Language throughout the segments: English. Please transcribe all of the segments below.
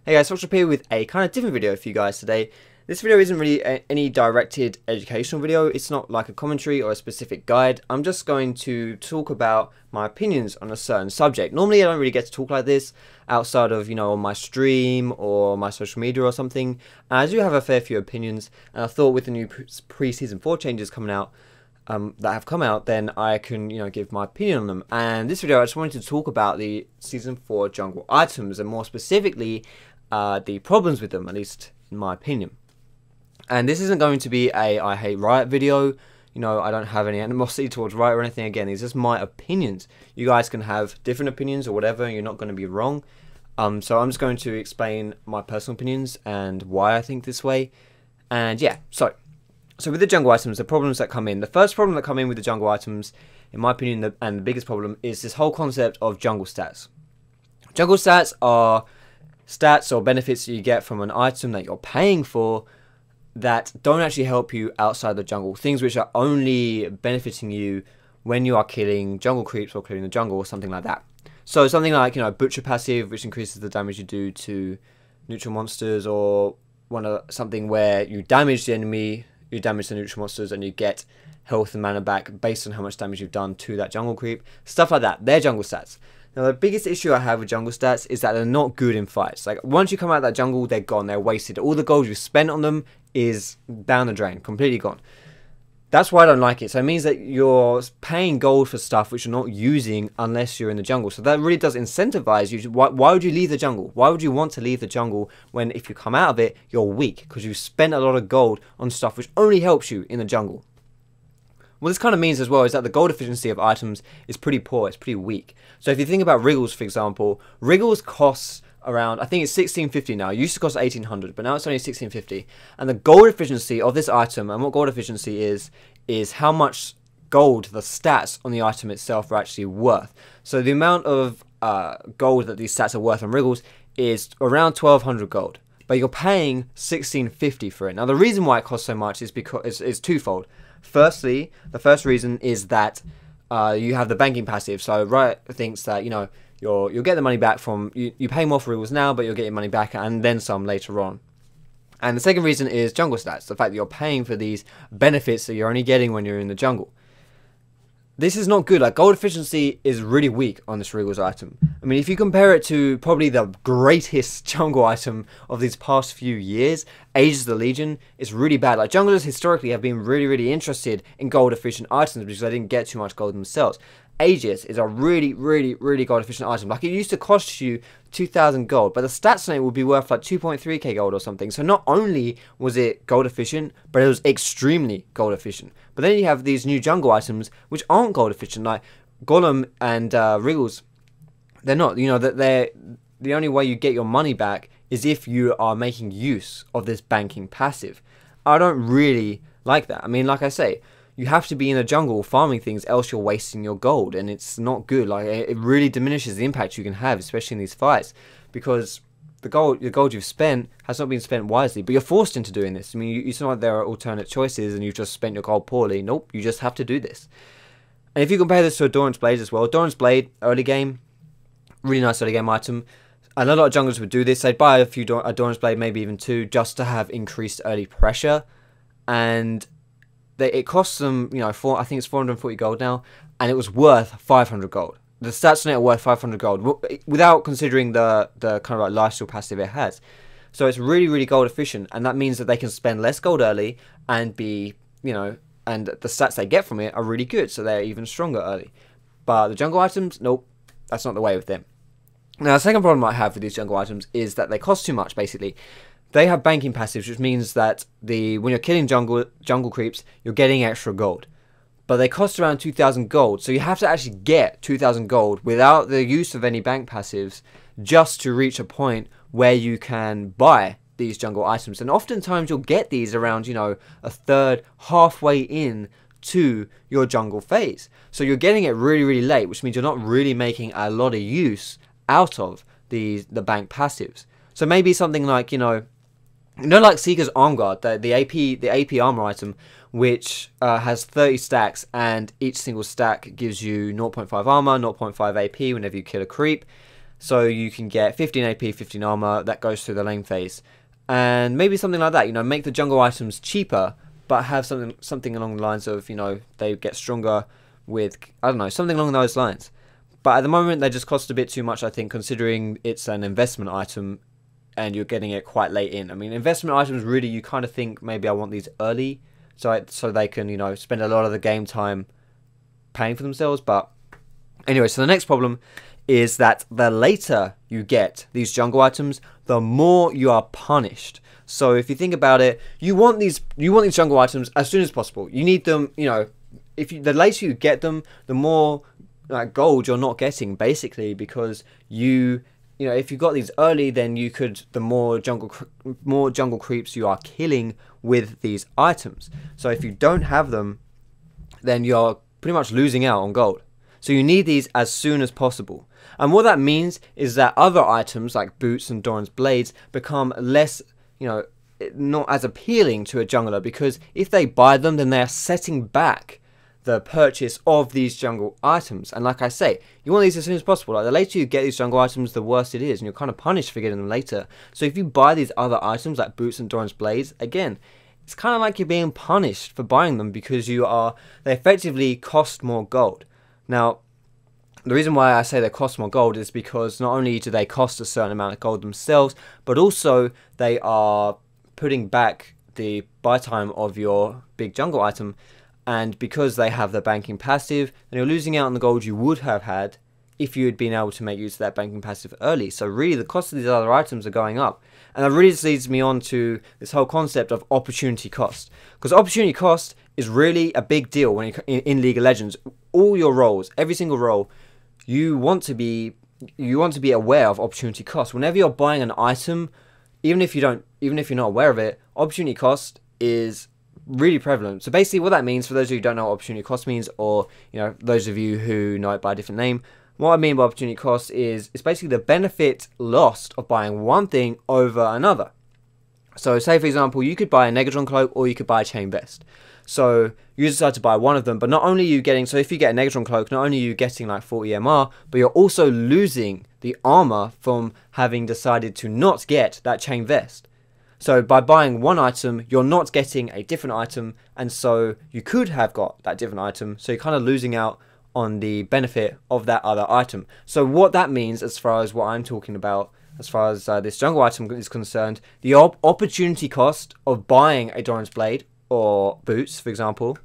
Hey guys, Foxdrop here with a kind of different video for you guys today. This video isn't really any directed educational video. It's not like a commentary or a specific guide. I'm just going to talk about my opinions on a certain subject. Normally I don't really get to talk like this outside of, on my stream or my social media or something. And I do have a fair few opinions, and I thought with the new pre-season 4 changes coming out, that have come out, then I can, give my opinion on them. And this video, I just wanted to talk about the Season 4 jungle items, and more specifically, the problems with them, at least in my opinion. And this isn't going to be a I hate Riot video. I don't have any animosity towards Riot or anything. Again, these are just my opinions. You guys can have different opinions or whatever, and you're not going to be wrong. So I'm just going to explain my personal opinions and why I think this way. And yeah, so with the jungle items, the problems that come in. The first problem that come in with the jungle items, in my opinion, and the biggest problem, is this whole concept of jungle stats. Jungle stats are stats or benefits that you get from an item that you're paying for that don't actually help you outside the jungle. Things which are only benefiting you when you are killing jungle creeps or clearing the jungle or something like that. So something like, butcher passive, which increases the damage you do to neutral monsters, or something where you damage the enemy, you damage the neutral monsters, and you get health and mana back based on how much damage you've done to that jungle creep. Stuff like that. They're jungle stats. Now, the biggest issue I have with jungle stats is that they're not good in fights. Like, once you come out of that jungle, they're gone. They're wasted. All the gold you've spent on them is down the drain. Completely gone. That's why I don't like it. So it means that you're paying gold for stuff which you're not using unless you're in the jungle. So that really does incentivize you. Why would you leave the jungle? Why would you want to leave the jungle when, if you come out of it, you're weak? Because you've spent a lot of gold on stuff which only helps you in the jungle. What this kind of means as well is that the gold efficiency of items is pretty poor, it's pretty weak. So if you think about Wriggles, for example, Wriggles costs around, I think it's 1650 now. It used to cost 1800, but now it's only 1650. And the gold efficiency of this item, and what gold efficiency is how much gold the stats on the item itself are actually worth. So the amount of gold that these stats are worth on Wriggles is around 1200 gold. But you're paying 1650 for it. Now the reason why it costs so much is because it's twofold. Firstly, the first reason is that you have the banking passive. So Riot thinks that you'll get the money back from you pay more for Wriggles now, but you'll get your money back and then some later on. And the second reason is jungle stats, the fact that you're paying for these benefits that you're only getting when you're in the jungle. This is not good. Like, gold efficiency is really weak on this Wriggles item. I mean, if you compare it to probably the greatest jungle item of these past few years, Aegis of the Legion, it's really bad. Like, junglers historically have been really interested in gold efficient items because they didn't get too much gold themselves. Aegis is a really gold efficient item. Like, it used to cost you 2000 gold, but the stats on it would be worth like 2.3k gold or something. So not only was it gold efficient, but it was extremely gold efficient. But then you have these new jungle items which aren't gold efficient, like Golem and Wriggles. They're not. That they're the only way you get your money back is if you are making use of this banking passive. I don't really like that. I mean, like I say, you have to be in a jungle farming things, else you're wasting your gold, and it's not good. Like, it really diminishes the impact you can have, especially in these fights, because the gold you've spent has not been spent wisely, but you're forced into doing this. I mean, it's not like there are alternate choices and you've just spent your gold poorly. Nope, you just have to do this. And if you compare this to a Doran's Blade as well, Doran's Blade, early game, really nice early game item. And a lot of junglers would do this. They'd buy a Doran's Blade, maybe even two, just to have increased early pressure, and it costs them, I think it's 440 gold now, and it was worth 500 gold. The stats on it are worth 500 gold, without considering the kind of like lifesteal passive it has. So it's really gold efficient, and that means that they can spend less gold early and be, and the stats they get from it are really good, so they're even stronger early. But the jungle items, nope, that's not the way with them. Now, the second problem I have with these jungle items is that they cost too much, basically. They have banking passives, which means that when you're killing jungle creeps, you're getting extra gold. But they cost around 2000 gold, so you have to actually get 2000 gold without the use of any bank passives just to reach a point where you can buy these jungle items. And oftentimes you'll get these around, a third, halfway in to your jungle phase. So you're getting it really late, which means you're not really making a lot of use out of the bank passives. So maybe something like, like Seeker's Arm Guard, the AP armor item, which has 30 stacks, and each single stack gives you 0.5 armor, 0.5 AP whenever you kill a creep. so you can get 15 AP, 15 armor that goes through the lane phase, and maybe something like that. You know, make the jungle items cheaper, but have something along the lines of, you know, they get stronger with, I don't know, something along those lines. But at the moment, they just cost a bit too much, I think, considering it's an investment item and you're getting it quite late in. I mean, investment items, really, you kind of think maybe I want these early, so they can, you know, spend a lot of the game time paying for themselves. But anyway, so the next problem is that the later you get these jungle items, the more you are punished. So if you think about it, you want these jungle items as soon as possible. You need them, you know, the later you get them, the more gold you're not getting, basically, because you know, if you got these early, then you could, the more jungle creeps you are killing with these items. So if you don't have them, then you're pretty much losing out on gold. So you need these as soon as possible. And what that means is that other items like boots and Doran's blades become less, you know, not as appealing to a jungler, because if they buy them, then they are setting back the purchase of these jungle items. And like I say, you want these as soon as possible. Like, the later you get these jungle items, the worse it is, and you're kind of punished for getting them later. So if you buy these other items like boots and Doran's blades, again, it's kind of like you're being punished for buying them, because they effectively cost more gold. Now, the reason why I say they cost more gold is because not only do they cost a certain amount of gold themselves, but also they are putting back the buy time of your big jungle item. And because they have the banking passive, then you're losing out on the gold you would have had if you had been able to make use of that banking passive early. So really, the cost of these other items are going up. And that really just leads me on to this whole concept of opportunity cost. Because opportunity cost is really a big deal when in League of Legends. All your roles, every single role, you want to be aware of opportunity cost. Whenever you're buying an item, even if you're not aware of it, opportunity cost is really prevalent. So basically what that means, for those of you who don't know what opportunity cost means, or, you know, those of you who know it by a different name, what I mean by opportunity cost is it's basically the benefit lost of buying one thing over another. So say, for example, you could buy a Negatron cloak or you could buy a chain vest. So you decide to buy one of them, but not only are you getting, so if you get a Negatron cloak, not only are you getting like 40 MR, but you're also losing the armor from having decided to not get that chain vest. So by buying one item, you're not getting a different item, and so you could have got that different item, so you're kind of losing out on the benefit of that other item. So what that means, as far as what I'm talking about, as far as this jungle item is concerned, the opportunity cost of buying a Doran's blade or boots, for example,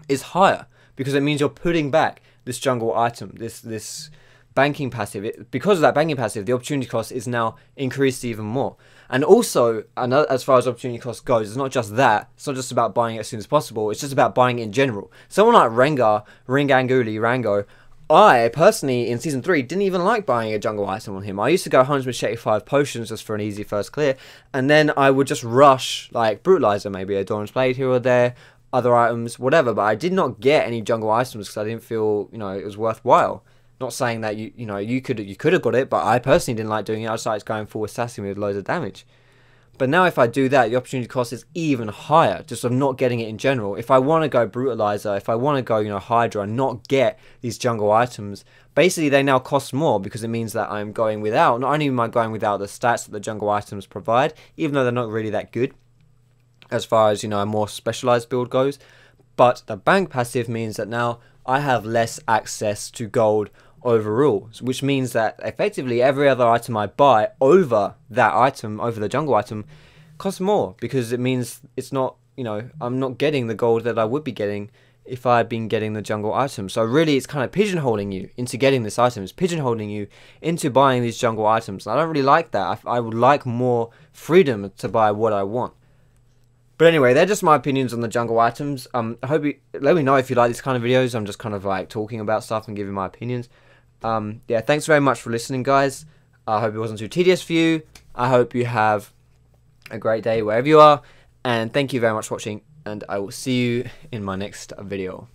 is higher, because it means you're putting back this jungle item, this banking passive. Because of that banking passive, the opportunity cost is now increased even more. And also, as far as opportunity cost goes, it's not just that. It's not just about buying it as soon as possible. It's just about buying it in general. Someone like Rengar, Rango, I personally, in Season 3, didn't even like buying a jungle item on him. I used to go 185 potions just for an easy first clear, and then I would just rush, like, Brutalizer, maybe a Doran's blade here or there, other items, whatever, but I did not get any jungle items because I didn't feel, you know, it was worthwhile. Not saying that you could have got it, but I personally didn't like doing it. I just like going full assassin with loads of damage. But now if I do that, the opportunity cost is even higher, just of not getting it in general. If I want to go Brutalizer, if I want to go, you know, Hydra and not get these jungle items, basically they now cost more, because it means that I'm going without, not only am I going without the stats that the jungle items provide, even though they're not really that good as far as, you know, a more specialized build goes, but the bank passive means that now I have less access to gold overall, which means that effectively every other item I buy over that item, over the jungle item, costs more, because it means it's not, you know, I'm not getting the gold that I would be getting if I had been getting the jungle item. So really it's kind of pigeonholing you into getting this item. It's pigeonholing you into buying these jungle items. And I don't really like that. I would like more freedom to buy what I want. But anyway, they're just my opinions on the jungle items. I hope you let me know if you like these kind of videos. I'm just kind of like talking about stuff and giving my opinions. Yeah, thanks very much for listening, guys. I hope it wasn't too tedious for you. I hope you have a great day wherever you are. And thank you very much for watching. And I will see you in my next video.